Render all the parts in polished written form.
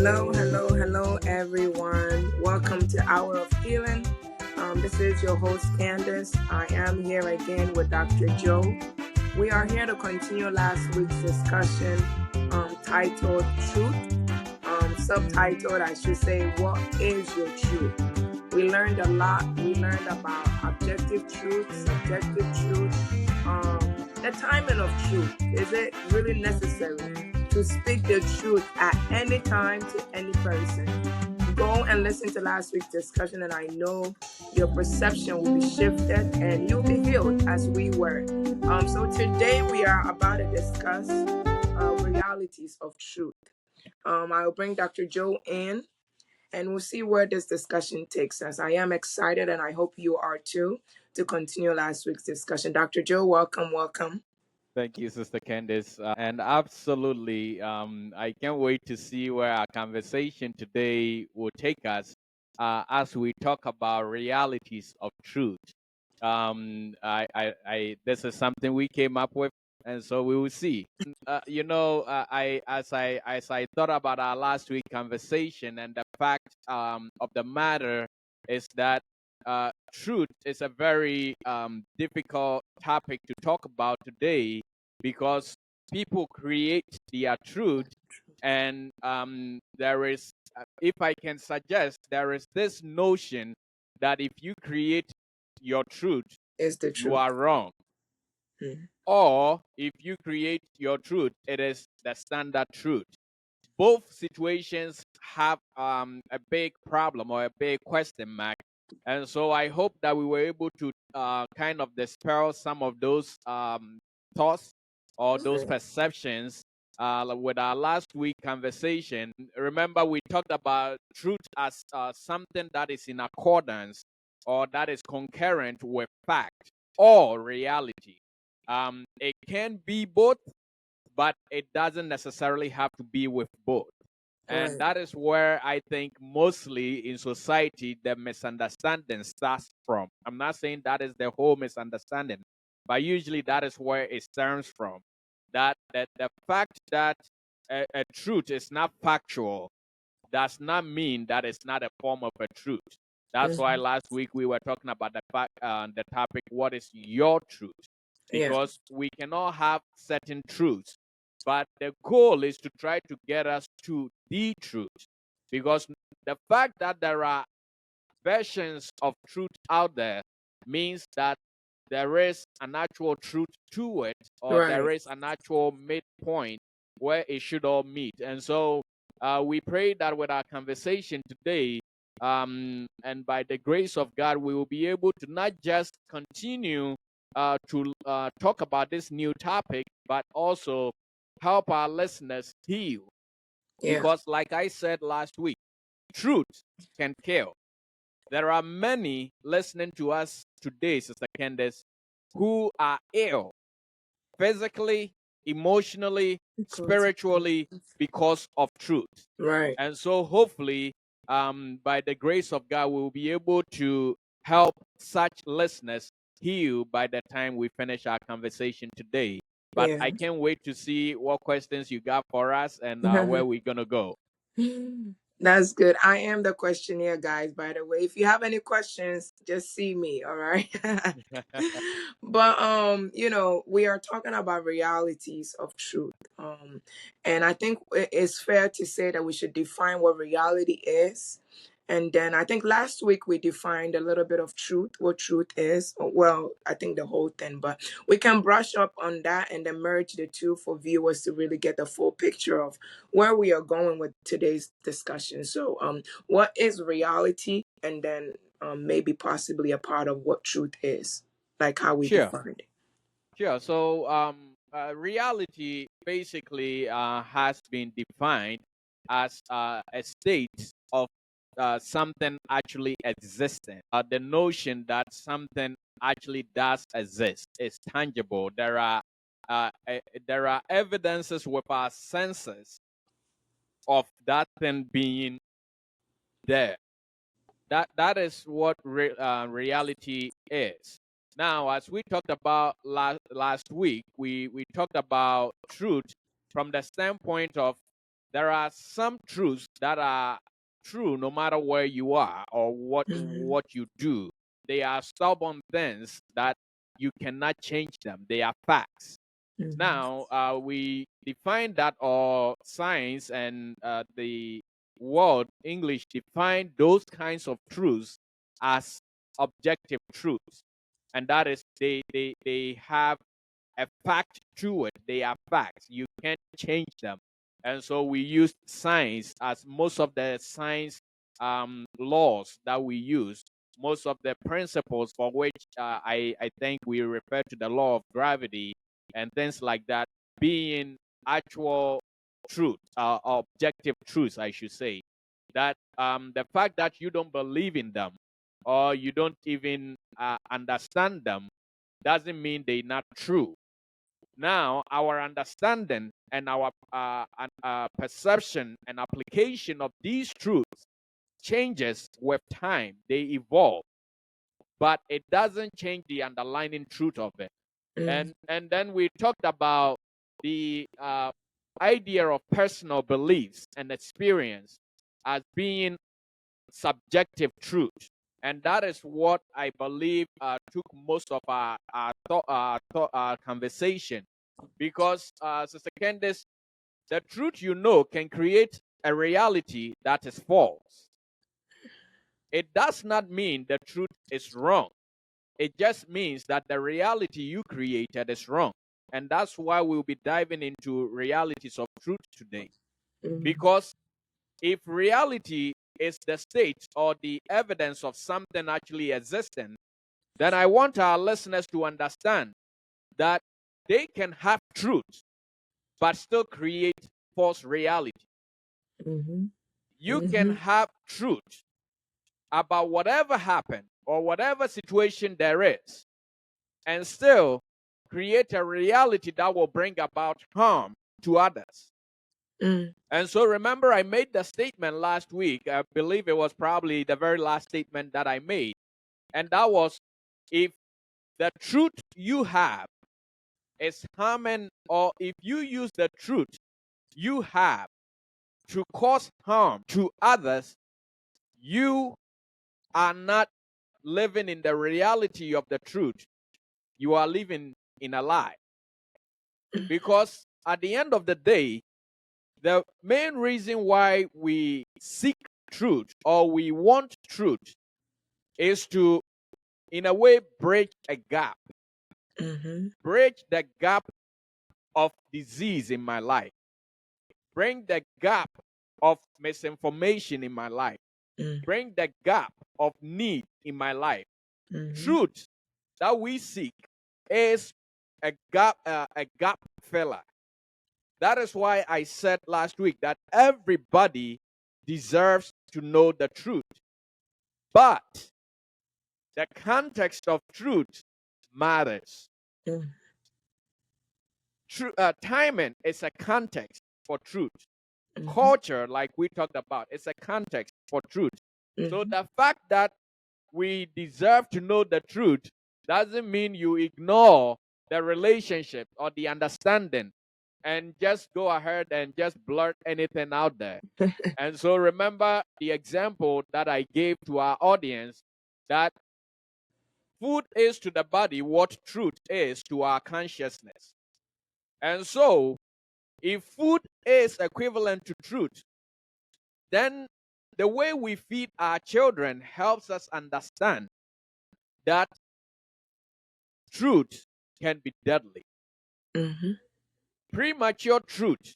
Hello, everyone. Welcome to Hour of Healing. This is your host, Candace. I am here again with Dr. Joe. We are here to continue last week's discussion titled Truth, subtitled, I should say, What is Your Truth? We learned a lot. We learned about objective truth, subjective truth, the timing of truth. Is it really necessary to speak the truth at any time to any person? Go and listen to last week's discussion, and I know your perception will be shifted and you'll be healed as we were. So today we are about to discuss realities of truth. I'll bring Dr. Joe in, and we'll see where this discussion takes us. I am excited, and I hope you are too, to continue last week's discussion. Dr. Joe, welcome. Thank you, Sister Candice. And absolutely, I can't wait to see where our conversation today will take us as we talk about realities of truth. This is something we came up with, and so we will see. As I thought about our last week conversation, and the fact of the matter is that truth is a very difficult topic to talk about today because people create their truth, and there is, if I can suggest, there is this notion that if you create your truth, you are wrong. Or if you create your truth, it is the standard truth. Both situations have a big problem or a big question mark. And so I hope that we were able to kind of dispel some of those thoughts or those perceptions with our last week conversation. Remember, we talked about truth as something that is in accordance or that is concurrent with fact or reality. It can be both, but it doesn't necessarily have to be with both. And that is where I think mostly in society the misunderstanding starts from. I'm not saying that is the whole misunderstanding, but usually that is where it stems from. That the fact that a truth is not factual does not mean that it's not a form of a truth. That's why last week we were talking about the topic, what is your truth? Because we cannot have certain truths, but the goal is to try to get us to the truth. Because the fact that there are versions of truth out there means that there is an actual truth to it, or there is an actual midpoint where it should all meet. And so we pray that with our conversation today, and by the grace of God, we will be able to not just continue to talk about this new topic, but also help our listeners heal. Because like I said last week, truth can kill. There are many listening to us today, Sister Candace, who are ill physically, emotionally, spiritually because of truth. And so hopefully, by the grace of God, we will be able to help such listeners heal by the time we finish our conversation today. But I can't wait to see what questions you got for us and where we're going to go. That's good. I am the questionnaire, guys, by the way. If you have any questions, just see me, all right? But we are talking about realities of truth. And I think it's fair to say that we should define what reality is. And then I think last week we defined a little bit of truth, what truth is. Well, I think the whole thing, but we can brush up on that and then merge the two for viewers to really get the full picture of where we are going with today's discussion. So, what is reality? And then maybe possibly a part of what truth is, like how we defined it. Sure. So, reality basically has been defined as a state of something actually existing. The notion that something actually does exist is tangible. There are evidences with our senses of that thing being there. That is what reality is. Now, as we talked about last week, we talked about truth from the standpoint of there are some truths that are true no matter where you are or what you do. They are stubborn things that you cannot change them. They are facts. Now, we define that, or science and the world English define those kinds of truths as objective truths. And that is, they have a fact to it. They are facts. You can't change them. And so we use science, as most of the science laws that we use, most of the principles for which I think we refer to the law of gravity and things like that, being actual truth, objective truths, I should say. That the fact that you don't believe in them or you don't even understand them doesn't mean they're not true. Now, our understanding and our perception and application of these truths changes with time. They evolve, but it doesn't change the underlying truth of it. And then we talked about the idea of personal beliefs and experience as being subjective truth. And that is what I believe took most of our conversation. Because, Sister Candace, the truth you know can create a reality that is false. It does not mean the truth is wrong. It just means that the reality you created is wrong. And that's why we'll be diving into realities of truth today. Because if reality is the state or the evidence of something actually existing, then I want our listeners to understand that they can have truth but still create false reality. You can have truth about whatever happened or whatever situation there is and still create a reality that will bring about harm to others. And so remember, I made the statement last week. I believe it was probably the very last statement that I made. And that was, if the truth you have is harming, or if you use the truth you have to cause harm to others, you are not living in the reality of the truth. You are living in a lie. Because at the end of the day, the main reason why we seek truth or we want truth is to, in a way, bridge a gap. Bridge the gap of disease in my life. Bring the gap of misinformation in my life. Bring the gap of need in my life. Truth that we seek is a gap filler. That is why I said last week that everybody deserves to know the truth. But the context of truth matters. Timing is a context for truth. Culture, like we talked about, is a context for truth. So the fact that we deserve to know the truth doesn't mean you ignore the relationship or the understanding and just go ahead and just blurt anything out there. And so remember the example that I gave to our audience, that food is to the body what truth is to our consciousness. And so if food is equivalent to truth, then the way we feed our children helps us understand that truth can be deadly. Premature truth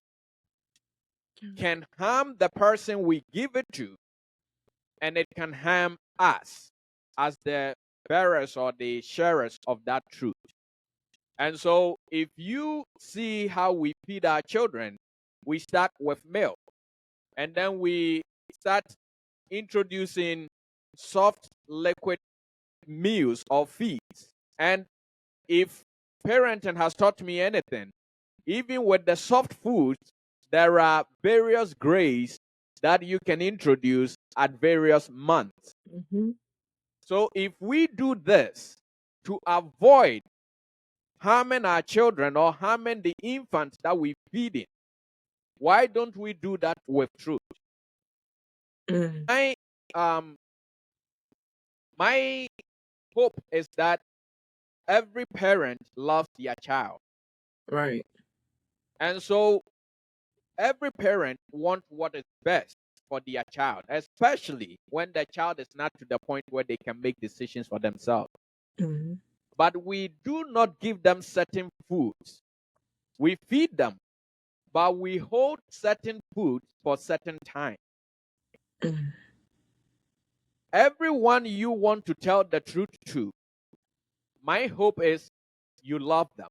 can harm the person we give it to, and it can harm us as the bearers or the sharers of that truth. And so if you see how we feed our children, we start with milk, and then we start introducing soft liquid meals or feeds. And if parenting has taught me anything, even with the soft foods, there are various grades that you can introduce at various months. So if we do this to avoid harming our children or harming the infants that we feed in, Why don't we do that with truth? Mm. My um my hope is that every parent loves their child. Right. And so every parent wants what is best for their child, especially when the child is not to the point where they can make decisions for themselves. Mm-hmm. But we do not give them certain foods. We feed them, but we hold certain foods for certain time. Mm-hmm. Everyone you want to tell the truth to, my hope is you love them.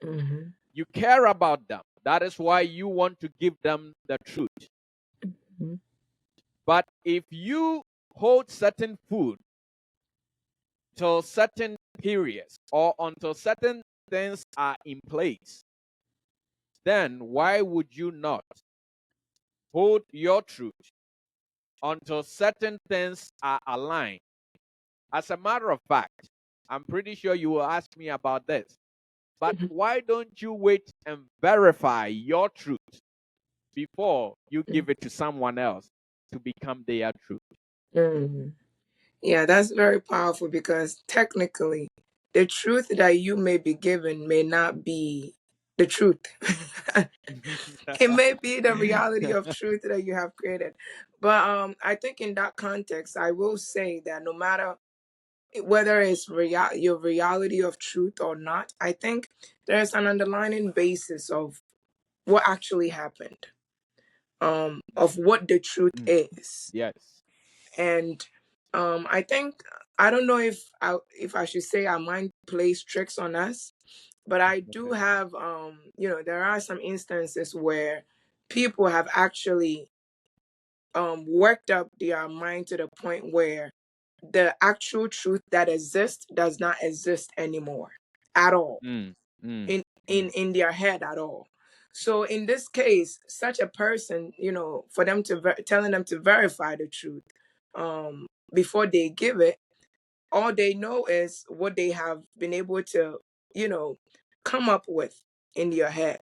Mm-hmm. You care about them. That is why you want to give them the truth. Mm-hmm. But if you hold certain food till certain periods or until certain things are in place, then why would you not hold your truth until certain things are aligned? As a matter of fact, I'm pretty sure you will ask me about this. But why don't you wait and verify your truth before you give it to someone else to become their truth? Mm-hmm. Yeah, that's very powerful because technically, the truth that you may be given may not be the truth. It may be the reality of truth that you have created. But I think in that context, I will say that no matter whether it's your reality of truth or not, I think there's an underlying basis of what actually happened, of what the truth Mm, is. yes. And I think, I don't know if I should say our mind plays tricks on us, but I do have, there are some instances where people have actually worked up their mind to the point where the actual truth that exists does not exist anymore at all, Mm, mm, in mm. in their head at all. So in this case, such a person, for them to telling them to verify the truth before they give it, all they know is what they have been able to, you know, come up with in your head.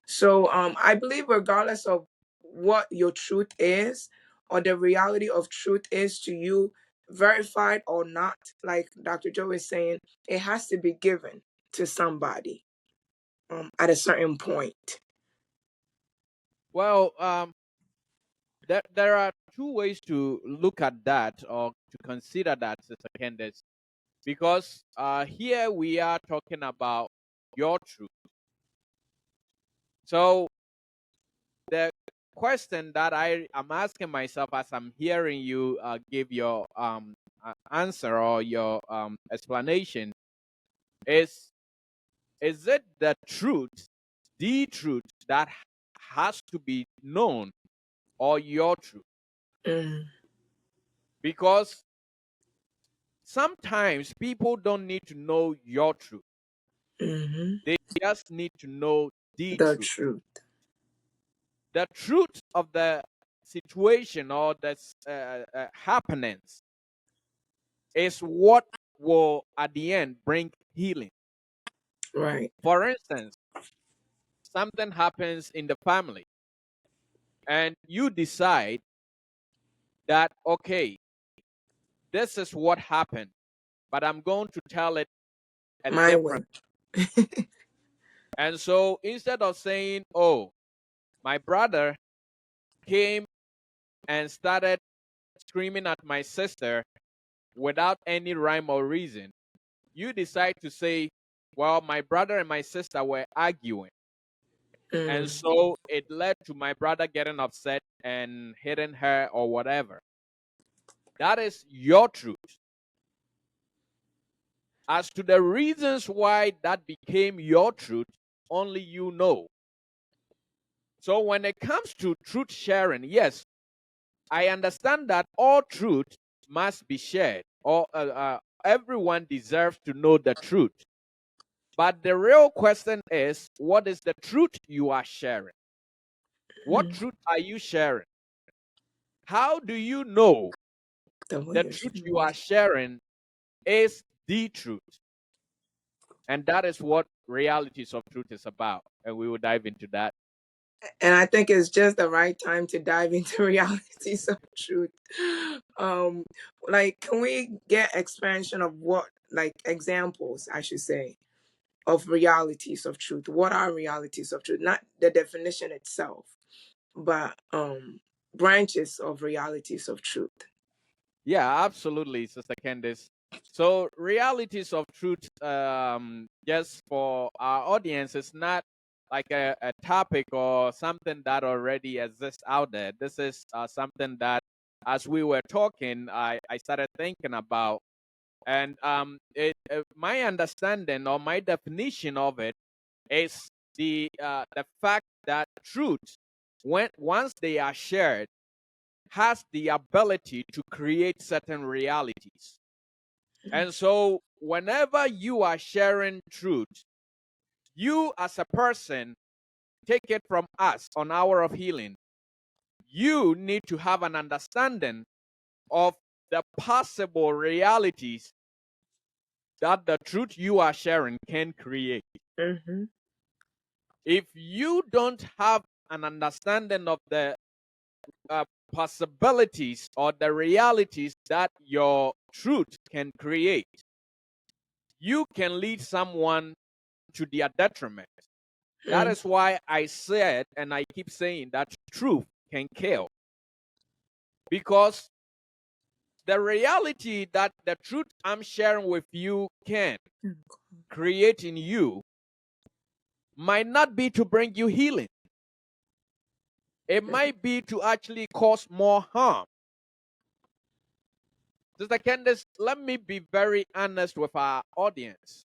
So I believe regardless of what your truth is or the reality of truth is to you, verified or not, like Dr. Joe is saying, it has to be given to somebody at a certain point. Well, there are two ways to look at that or to consider that, Sister Candace, because here we are talking about your truth. So the question that I am asking myself as I'm hearing you give your answer or your explanation is it the truth that has to be known, or your truth? Mm, Because sometimes people don't need to know your truth. hmm. They just need to know the The truth. truth. The truth of the situation or the happenings is what will, at the end, bring healing. Right. For instance, something happens in the family, and you decide that, okay, this is what happened, but I'm going to tell it a My way. different. And so instead of saying, oh, my brother came and started screaming at my sister without any rhyme or reason, you decide to say, well, my brother and my sister were arguing. And Mm, so it led to my brother getting upset and hitting her or whatever. That is your truth. As to the reasons why that became your truth, only you know. So when it comes to truth sharing, yes, I understand that all truth must be shared, or everyone deserves to know the truth. But the real question is, what is the truth you are sharing? What mm. truth are you sharing? How do you know The way the you truth should. you are sharing is the truth? And that is what realities of truth is about. And we will dive into that. And I think it's just the right time to dive into realities of truth. Um, like, can we get expansion of what, like, examples, I should say, of realities of truth? What are realities of truth? Not the definition itself, but branches of realities of truth. Yeah, absolutely, Sister Candice. So, realities of truth, just for our audience, is not like a topic or something that already exists out there. This is something that, as we were talking, I started thinking about. And my understanding or my definition of it is the fact that truth, when once they are shared, has the ability to create certain realities. And so, whenever you are sharing truth, you as a person, take it from us on Hour of Healing, you need to have an understanding of the possible realities that the truth you are sharing can create. Mm-hmm. If you don't have an understanding of the possibilities or the realities that your truth can create, you can lead someone to their detriment. That is why I said, and I keep saying, that truth can kill. Because the reality that the truth I'm sharing with you can create in you might not be to bring you healing. It might be to actually cause more harm. Sister Candace, let me be very honest with our audience.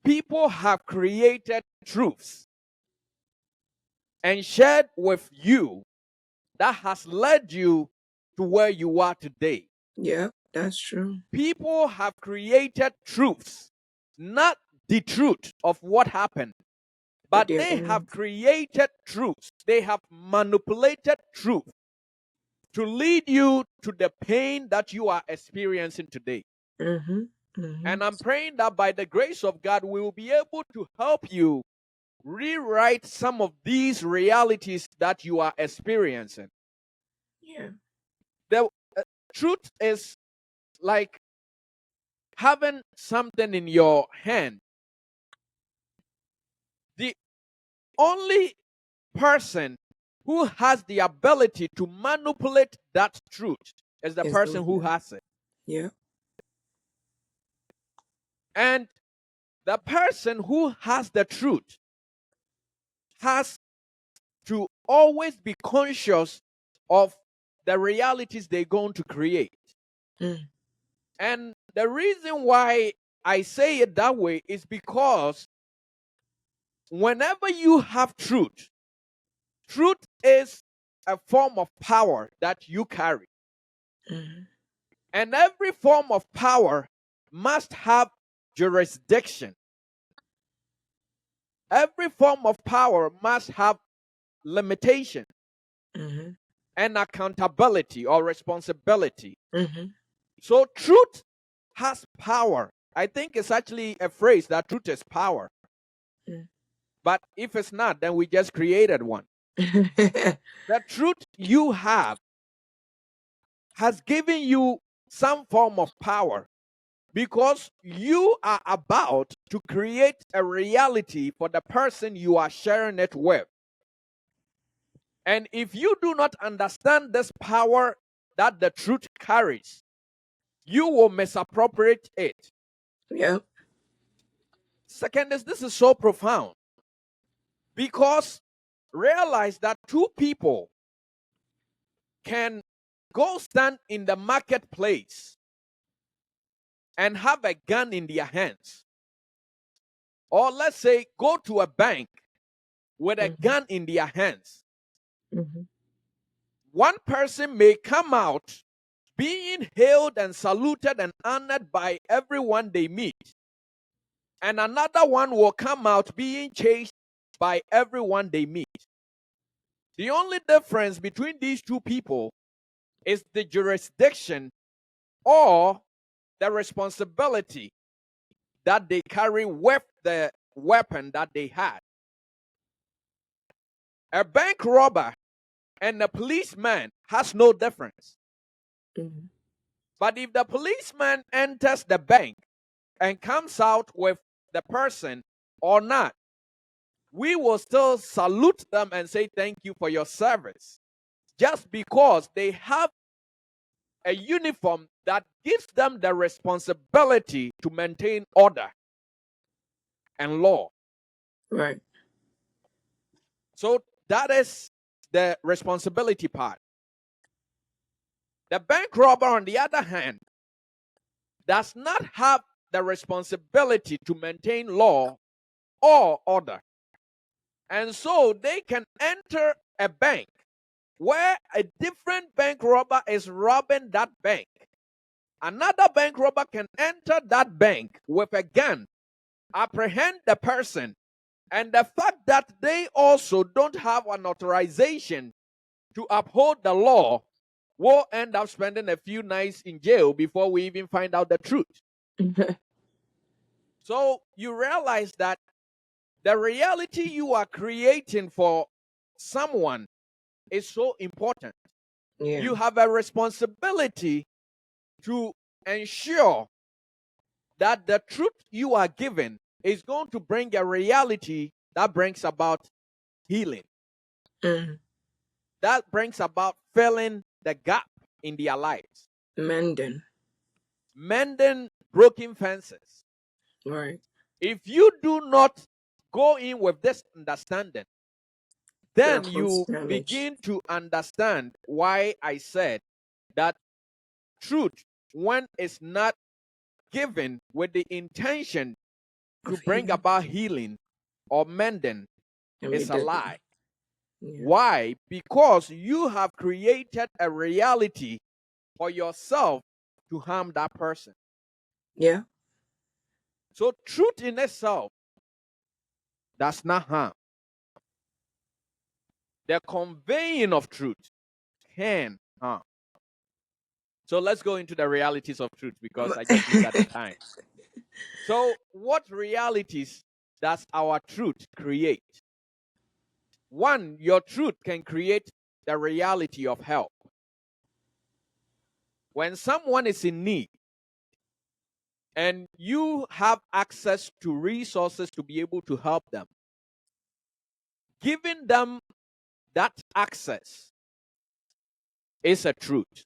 People have created truths and shared with you that has led you to where you are today. Yeah, that's true. People have created truths, not the truth of what happened, but their they have own. created truths. They have manipulated truth to lead you to the pain that you are experiencing today. Mm-hmm. Mm-hmm. And I'm praying that by the grace of God, we will be able to help you rewrite some of these realities that you are experiencing. Yeah. The truth is like having something in your hand. The only person who has the ability to manipulate that truth is the Is person the who has it. yeah. And the person who has the truth has to always be conscious of the realities they're going to create. Mm. And the reason why I say it that way is because whenever you have truth, truth is a form of power that you carry. Mm-hmm. And every form of power must have jurisdiction. Every form of power must have limitation Mm-hmm. and accountability or responsibility. Mm-hmm. So truth has power. I think it's actually a phrase that truth is power. Mm. But if it's not, then we just created one. The truth you have has given you some form of power because you are about to create a reality for the person you are sharing it with. And if you do not understand this power that the truth carries, you will misappropriate it. Yeah. Second is, this is so profound because realize that two people can go stand in the marketplace and have a gun in their hands. Or let's say go to a bank with a Mm-hmm. gun in their hands. Mm-hmm. One person may come out being hailed and saluted and honored by everyone they meet. And another one will come out being chased by everyone they meet. The only difference between these two people is the jurisdiction or the responsibility that they carry with the weapon that they had. A bank robber and a policeman has no difference. Mm-hmm. But if the policeman enters the bank and comes out with the person or not, we will still salute them and say thank you for your service, just because they have a uniform that gives them the responsibility to maintain order and law. Right. So that is the responsibility part. The bank robber, on the other hand, does not have the responsibility to maintain law or order. And so they can enter a bank where a different bank robber is robbing that bank. Another bank robber can enter that bank with a gun, apprehend the person, and the fact that they also don't have an authorization to uphold the law will end up spending a few nights in jail before we even find out the truth. So you realize that the reality you are creating for someone is so important. Yeah. You have a responsibility to ensure that the truth you are given is going to bring a reality that brings about healing, Mm-hmm. that brings about filling the gap in their lives, Mending. mending broken fences. Right. If you do not go in with this understanding, then That cause you damage. begin to understand why I said that truth, when it's not given with the intention to Of bring healing. about healing or mending, Can be is a deadly. lie. Yeah. Why? Because you have created a reality for yourself to harm that person. Yeah. So truth in itself does not harm. The conveying of truth can harm. So let's go into the realities of truth, because I just look at the time. So what realities does our truth create? One, your truth can create the reality of help. When someone is in need and you have access to resources to be able to help them, giving them that access is a truth.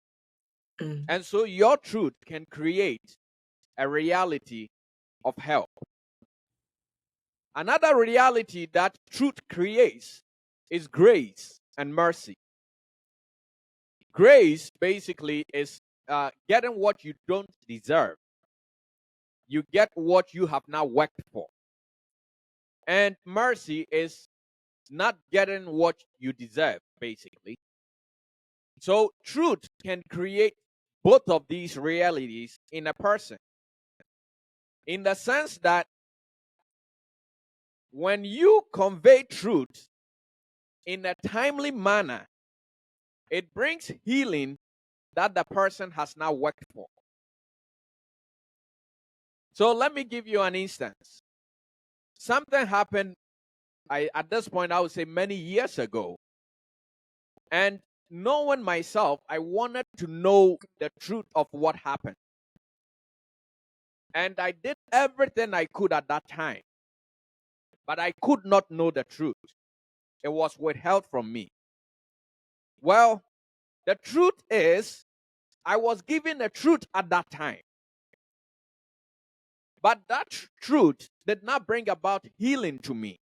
Mm. And so your truth can create a reality of help. Another reality that truth creates is grace and mercy. Grace basically is getting what you don't deserve. You get what you have now worked for. And mercy is not getting what you deserve, basically. So truth can create both of these realities in a person, in the sense that when you convey truth in a timely manner, it brings healing that the person has now worked for. So let me give you an instance. Something happened, at this point, I would say many years ago. And knowing myself, I wanted to know the truth of what happened. And I did everything I could at that time. But I could not know the truth. It was withheld from me. Well, the truth is, I was given the truth at that time. But that truth did not bring about healing to me.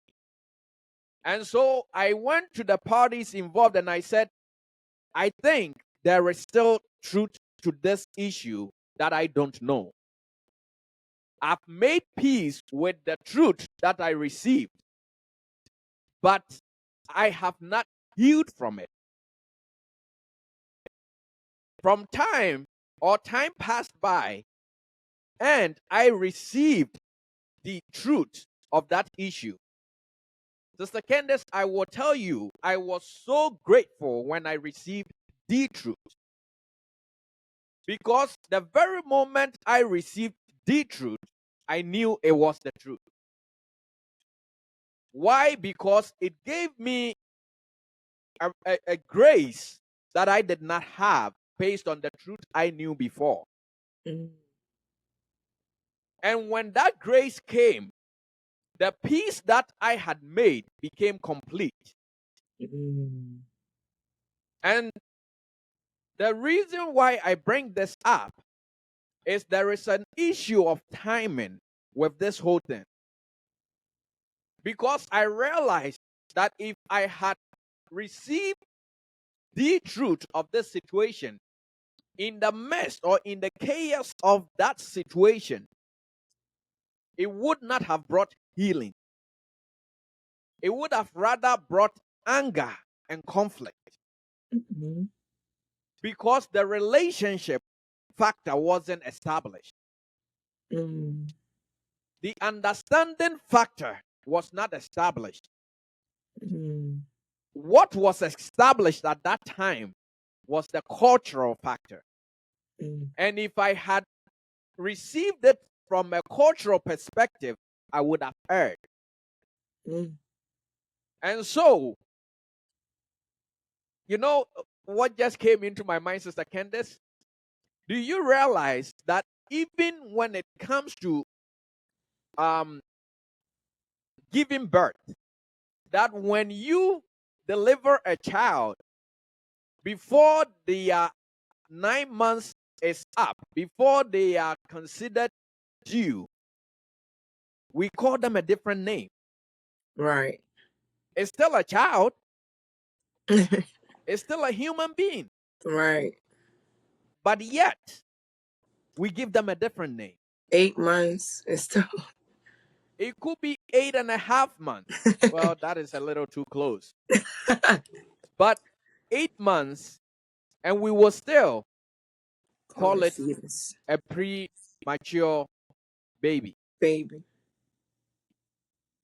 And so I went to the parties involved and I said, I think there is still truth to this issue that I don't know. I've made peace with the truth that I received, but I have not healed from it. From time passed by, and I received the truth of that issue. Sister Candace, I will tell you, I was so grateful when I received the truth. Because the very moment I received the truth, I knew it was the truth. Why? Because it gave me a grace that I did not have based on the truth I knew before. Mm. And when that grace came, the peace that I had made became complete. Mm. And the reason why I bring this up is there is an issue of timing with this whole thing. Because I realized that if I had received the truth of this situation in the midst or in the chaos of that situation, it would not have brought healing. It would have rather brought anger and conflict Mm. because the relationship factor wasn't established. Mm. The understanding factor was not established. Mm. What was established at that time was the cultural factor. Mm. And if I had received it from a cultural perspective, I would have erred. Mm. And so, you know what just came into my mind, Sister Candace? Do you realize that even when it comes to um, giving birth, that when you deliver a child before the 9 months is up, before they are considered due, we call them a different name. Right. It's still a child, it's still a human being, Right. but yet we give them a different name. 8 months is still. It could be 8.5 months. Well, that is a little too close. But 8 months, and we will still Call call it it fetus. a premature baby. Baby.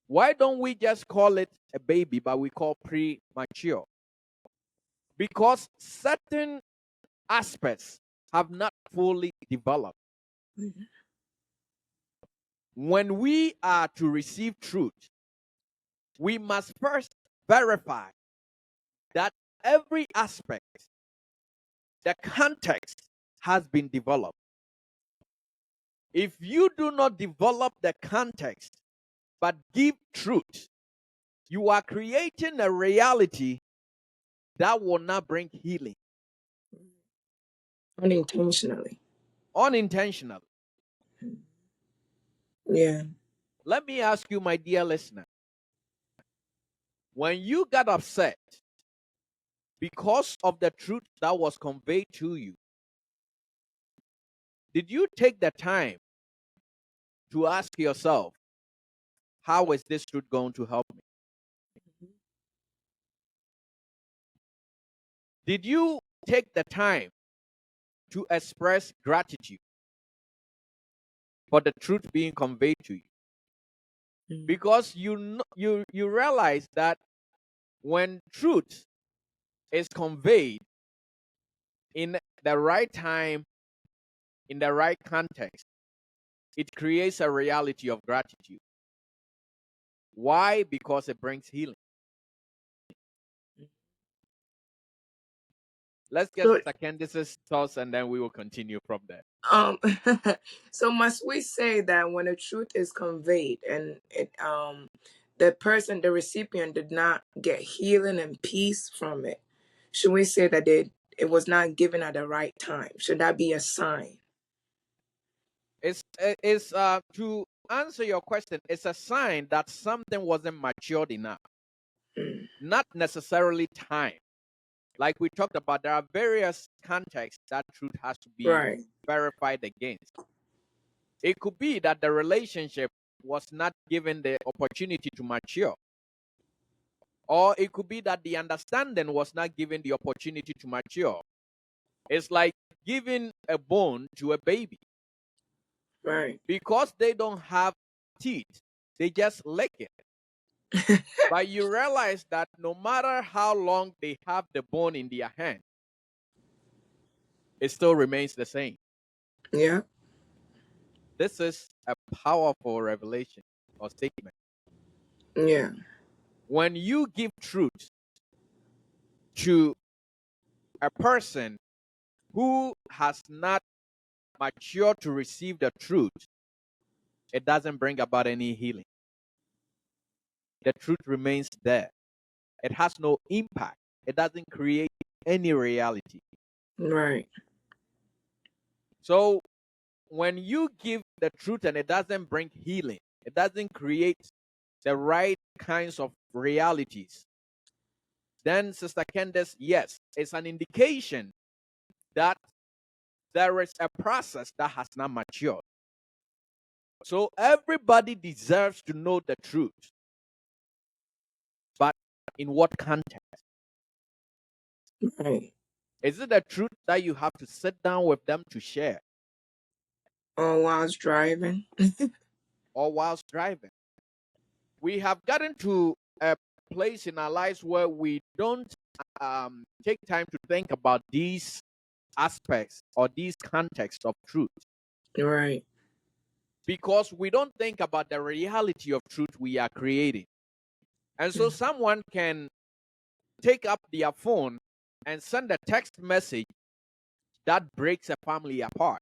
Why don't we just call it a baby, but we call premature? Because certain aspects have not fully developed. Mm. When we are to receive truth, we must first verify that every aspect, the context, has been developed. If you do not develop the context but give truth, you are creating a reality that will not bring healing Unintentionally. unintentionally. Yeah. Let me ask you, my dear listener, when you got upset because of the truth that was conveyed to you, did you take the time to ask yourself, how is this truth going to help me? Did you take the time to express gratitude for the truth being conveyed to you? Mm. Because you realize that when truth is conveyed in the right time, in the right context, it creates a reality of gratitude. Why? Because it brings healing. Let's get So Sister Candice's thoughts and then we will continue from there. um so must we say that when the truth is conveyed and the person, the recipient, did not get healing and peace from it, should we say that it was not given at the right time? Should that be a sign? It's to answer your question, it's a sign that something wasn't matured enough, Mm. not necessarily time. Like we talked about, there are various contexts that truth has to be Right. verified against. It could be that the relationship was not given the opportunity to mature, or it could be that the understanding was not given the opportunity to mature. It's like giving a bone to a baby. Right. Because they don't have teeth, they just lick it. But you realize that no matter how long they have the bone in their hand, it still remains the same. Yeah. This is a powerful revelation or statement. Yeah. When you give truth, to a person who has not matured to receive the truth, it doesn't bring about any healing. The truth remains there. It has no impact. It doesn't create any reality. Right. So when you give the truth and it doesn't bring healing, it doesn't create the right kinds of realities, then, Sister Candace, yes, it's an indication that there is a process that has not matured. So everybody deserves to know the truth. But in what context? Right. Is it the truth that you have to sit down with them to share, Or whilst driving. or whilst driving? We have gotten to a place in our lives where we don't take time to think about these aspects or these contexts of truth, Right. because we don't think about the reality of truth we are creating. And so someone can take up their phone and send a text message that breaks a family apart.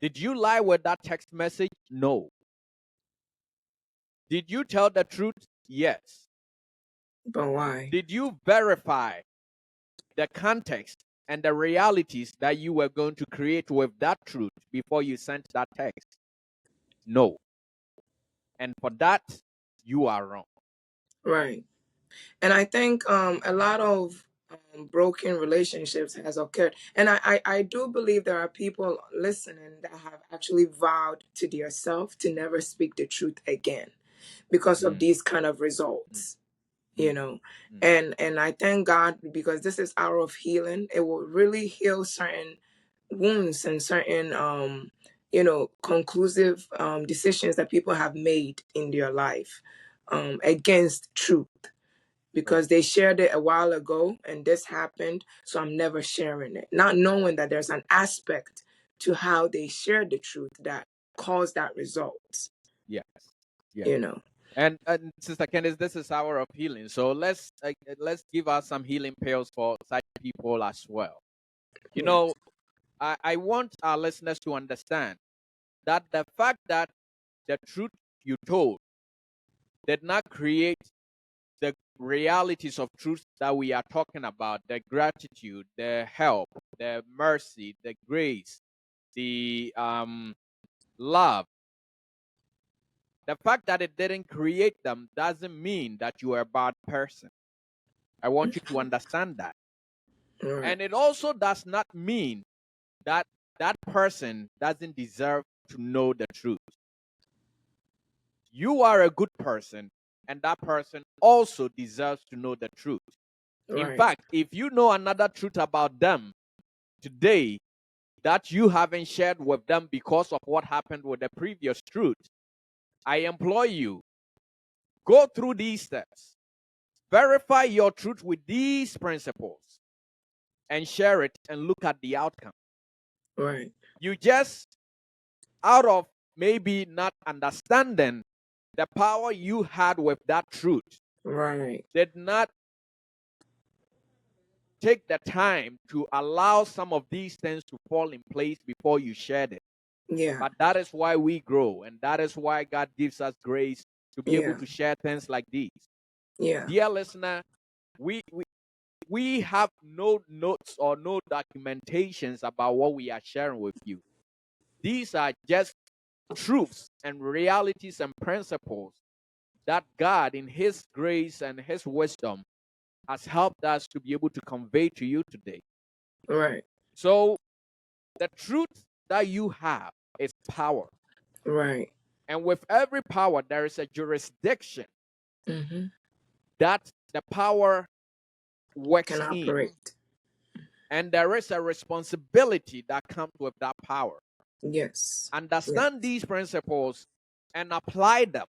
Did you lie with that text message? No. Did you tell the truth? Yes. But why? Did you verify the context and the realities that you were going to create with that truth before you sent that text? No. And for that, you are wrong. Right. And I think a lot of broken relationships has occurred. And I do believe there are people listening that have actually vowed to their self to never speak the truth again because of these kind of results, you know. And I thank God, because this is hour of healing. It will really heal certain wounds and certain conclusive decisions that people have made in their life against truth, because they shared it a while ago and this happened, so I'm never sharing it, not knowing that there's an aspect to how they shared the truth that caused that result. Yes. Yes. You know. And Sister Candice, this is hour of healing. So let's give us some healing pills for such people as well. You Yeah. know, I want our listeners to understand that the fact that the truth you told did not create the realities of truth that we are talking about, the gratitude, the help, the mercy, the grace, the love. The fact that it didn't create them doesn't mean that you are a bad person. I want you to understand that. Right. And it also does not mean that that person doesn't deserve to know the truth. You are a good person, and that person also deserves to know the truth. In Right. fact, if you know another truth about them today that you haven't shared with them because of what happened with the previous truth, I implore you, go through these steps. Verify your truth with these principles and share it and look at the outcome. Right. You just, out of maybe not understanding the power you had with that truth, Right. did not take the time to allow some of these things to fall in place before you shared it. Yeah. But that is why we grow, and that is why God gives us grace to be able Yeah. to share things like these. Yeah. Dear listener, we have no notes or no documentations about what we are sharing with you. These are just truths and realities and principles that God, in His grace and His wisdom, has helped us to be able to convey to you today. Right. So the truth that you have is power. Right. And with every power, there is a jurisdiction Mm-hmm. that the power works Can in. operate. And there is a responsibility that comes with that power. Yes. Understand these principles and apply them.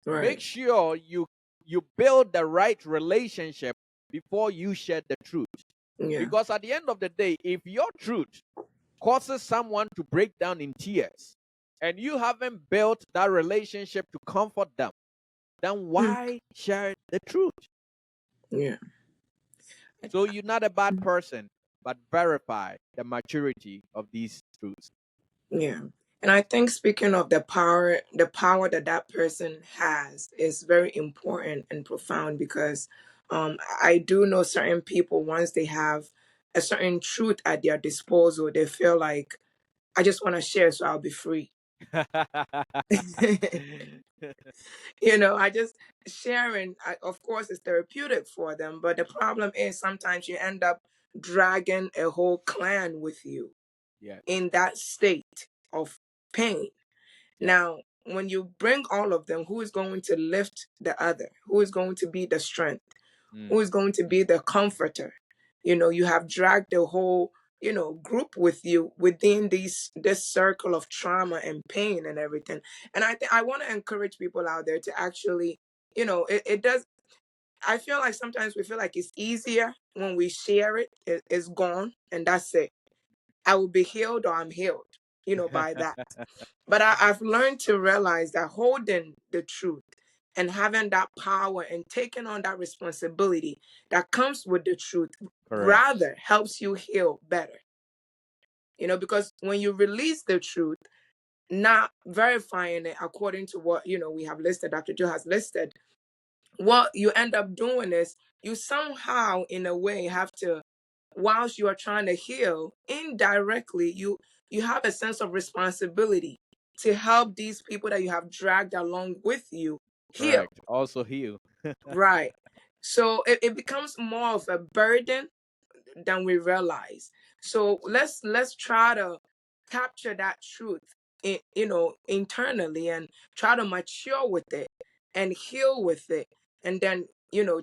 Right. Make sure you build the right relationship before you share the truth. Yeah. Because at the end of the day, if your truth causes someone to break down in tears and you haven't built that relationship to comfort them, then why share the truth? Yeah. So you're not a bad person, but verify the maturity of these truths. Yeah. And I think speaking of the power that that person has is very important and profound because I do know certain people, once they have a certain truth at their disposal, they feel like, I just want to share so I'll be free. I just sharing, of course, is therapeutic for them, but the problem is sometimes you end up dragging a whole clan with you Yes, in that state of pain. yes. Now, when you bring all of them, who is going to lift the other? Who is going to be the strength? Who Mm, is going to be mm, the comforter? You have dragged the whole, group with you within this circle of trauma and pain and everything. And I want to encourage people out there to actually, it does. I feel like sometimes we feel like it's easier when we share it's gone and that's it. I will be healed or I'm healed, by that. But I've learned to realize that holding the truth and having that power and taking on that responsibility that comes with the truth correct. rather helps you heal better. Because when you release the truth, not verifying it according to what, we have listed, Dr. Joe has listed, what you end up doing is you somehow, in a way, have to, whilst you are trying to heal, indirectly, you have a sense of responsibility to help these people that you have dragged along with you heal. Correct. Also heal. Right. So it becomes more of a burden than we realize. So let's try to capture that truth internally and try to mature with it and heal with it and then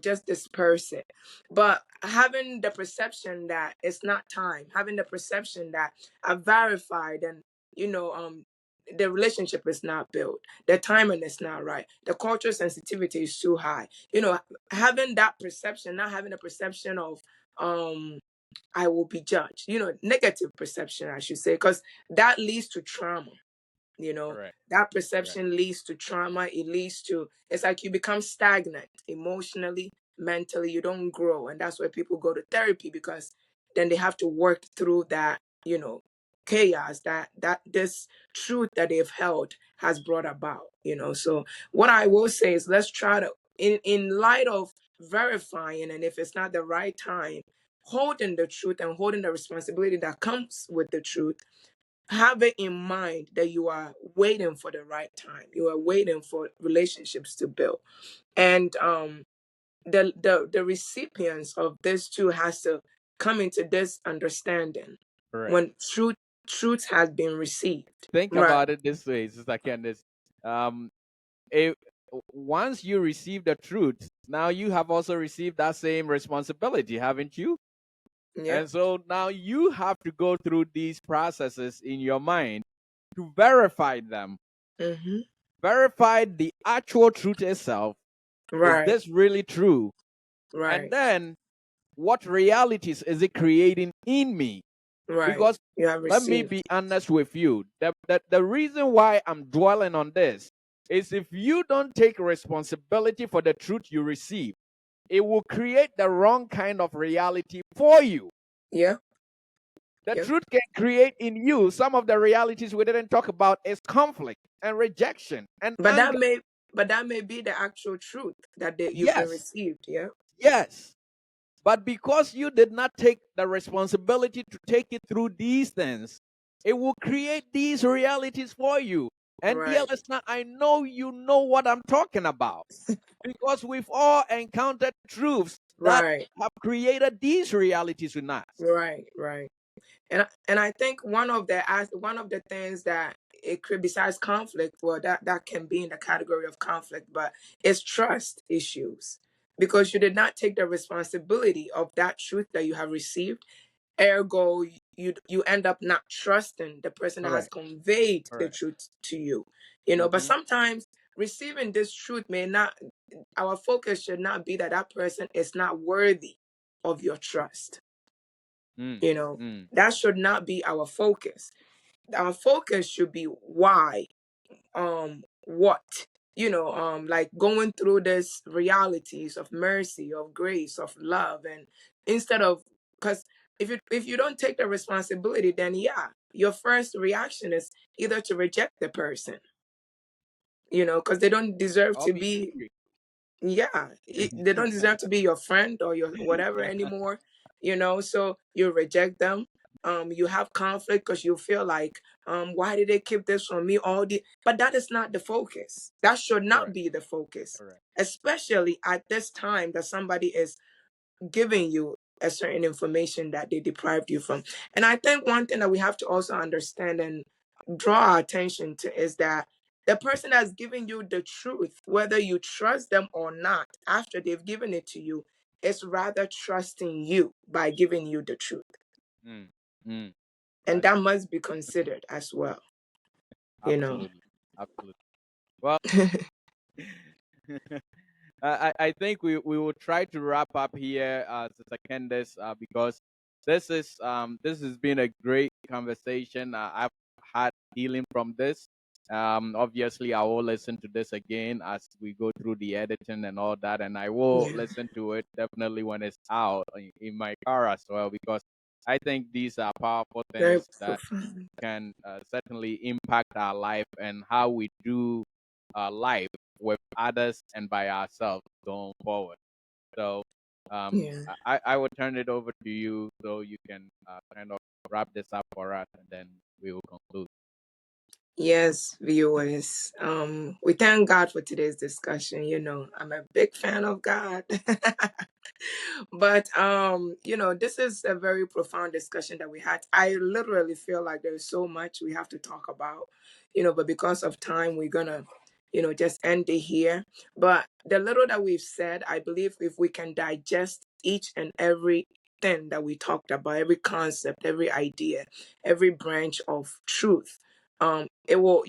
just disperse it. But having the perception that it's not time, having the perception that I've verified and the relationship is not built, the timing is not right, the cultural sensitivity is too high, having that perception, not having a perception of I will be judged. Negative perception, I should say, because that leads to trauma. Correct. That Correct. perception leads to trauma. It's like you become stagnant emotionally, mentally, you don't grow. And that's why people go to therapy because then they have to work through that, chaos that this truth that they've held has brought about. So what I will say is let's try to, in light of verifying, and if it's not the right time, holding the truth and holding the responsibility that comes with the truth, have it in mind that you are waiting for the right time. You are waiting for relationships to build. And the recipients of this too has to come into this understanding Correct. when truth has been received. Think Right. about it this way, Sister Candice. Um, if, once you receive the truth, now you have also received that same responsibility, haven't you? Yeah. And so now you have to go through these processes in your mind to verify them. Mm-hmm. Verify the actual truth itself. Is Right. this really true? And Right. then what realities is it creating in me? Right. Because You have let me received. be honest with you. The reason why I'm dwelling on this is if you don't take responsibility for the truth you receive, it will create the wrong kind of reality for you. Yeah. The Yeah. truth can create in you some of the realities we didn't talk about is conflict and rejection and But that anger. may but that may be the actual truth you've been Yes, received. Yeah. yes. But because you did not take the responsibility to take it through these things, it will create these realities for you. And dear Right. listener, I know you know what I'm talking about because we've all encountered truths that Right. have created these realities in us. Right. Right. And I think one of the things that it could, besides conflict, well, that can be in the category of conflict, but it's trust issues because you did not take the responsibility of that truth that you have received. Ergo, you end up not trusting the person that has Correct. conveyed the Correct. truth to you. But Hmm. sometimes receiving this truth may not. Our focus should not be that that person is not worthy of your trust. Mm, You know, mm. that should not be our focus. Our focus should be why, what. like going through this realities of mercy, of grace, of love, and instead of, because if you don't take the responsibility, then yeah, your first reaction is either to reject the person, because they don't deserve to be, Obviously. yeah, they don't deserve to be your friend or your whatever anymore, so you reject them. You have conflict because you feel like, why did they keep this from me all the, but that is not the focus. That should not Correct. be the focus, Correct. especially at this time that somebody is giving you a certain information that they deprived you from. And I think one thing that we have to also understand and draw our attention to is that the person that's giving you the truth, whether you trust them or not, after they've given it to you, is rather trusting you by giving you the truth. Mm. Mm. And Right. that must be considered as well, you know. Absolutely. Absolutely. Well, I think we will try to wrap up here, Sister Candace, because this has been a great conversation. I've had healing from this. Obviously, I will listen to this again as we go through the editing and all that, and I will Yeah, listen to it definitely when it's out in my car as well, because I think these are powerful very things that profound. can certainly impact our life and how we do life with others and by ourselves going forward. So Yeah. I will turn it over to you so you can kind of wrap this up for us, and then we will conclude. Yes, viewers. We thank God for today's discussion. I'm a big fan of God. But this is a very profound discussion that we had. I literally feel like there's so much we have to talk about, but because of time, we're gonna, just end it here. But the little that we've said, I believe if we can digest each and every thing that we talked about, every concept, every idea, every branch of truth, it will,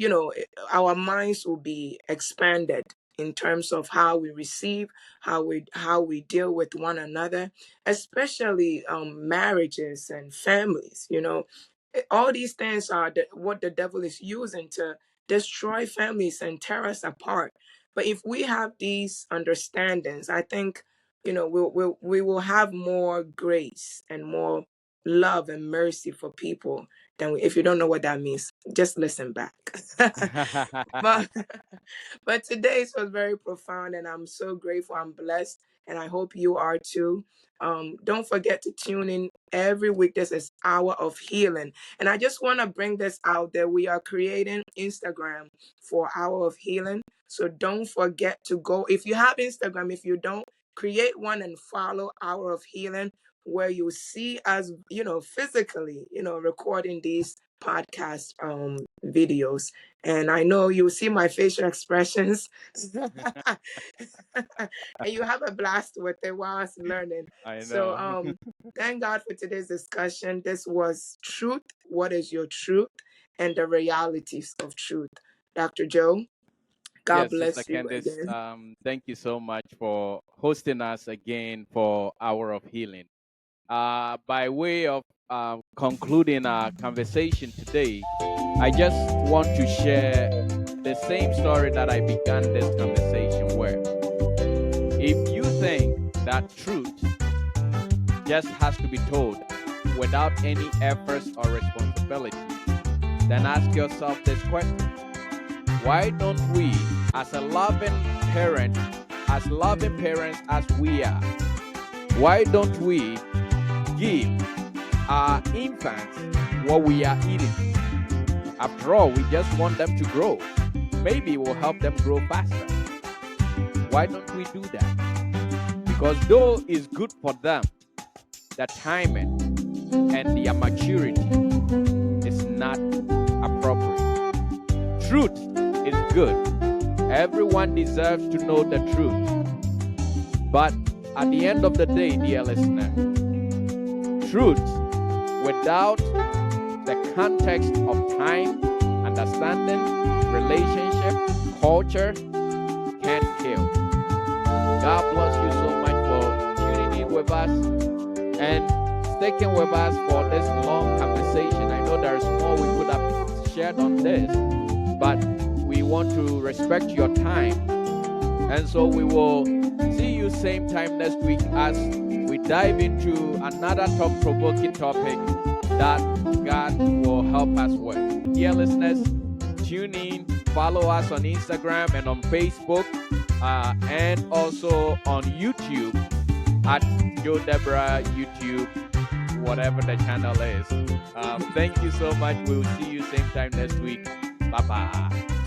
our minds will be expanded in terms of how we receive, how we deal with one another, especially marriages and families. All these things are what the devil is using to destroy families and tear us apart. But if we have these understandings, I think we will have more grace and more love and mercy for people than if you don't know what that means, just listen back. but but today's was very profound, and I'm so grateful. I'm blessed, and I hope you are too. Don't forget to tune in every week. This is Hour of Healing, and I just want to bring this out there. We are creating Instagram for Hour of Healing, so don't forget to go. If you have Instagram, if you don't, create one and follow Hour of Healing, where you see us, physically, recording these podcast videos. And I know you see my facial expressions. And you have a blast with it while I was learning. I So know. thank God for today's discussion. This was truth. What is your truth? And the realities of truth. Dr. Joe, God Yes, Sister bless you Candice, again. thank you so much for hosting us again for Hour of Healing. By way of concluding our conversation today, I just want to share the same story that I began this conversation with. If you think that truth just has to be told without any efforts or responsibility, then ask yourself this question: why don't we, as loving parents as we are, why don't we give our infants what we are eating? After all, we just want them to grow. Maybe it will help them grow faster. Why don't we do that? Because though it's good for them, the timing and their maturity is not appropriate. Truth is good. Everyone deserves to know the truth. But at the end of the day, dear listener, truth without the context of time, understanding, relationship, culture can't kill. God bless you so much for tuning in with us and sticking with us for this long conversation. I know there's more we could have shared on this, but we want to respect your time. And so we will see you same time next week as we dive into another thought-provoking topic that God will help us with. Dear listeners, tune in, follow us on Instagram and on Facebook, and also on YouTube at Joe Deborah YouTube, whatever the channel is. Thank you so much. We'll see you same time next week. Bye-bye.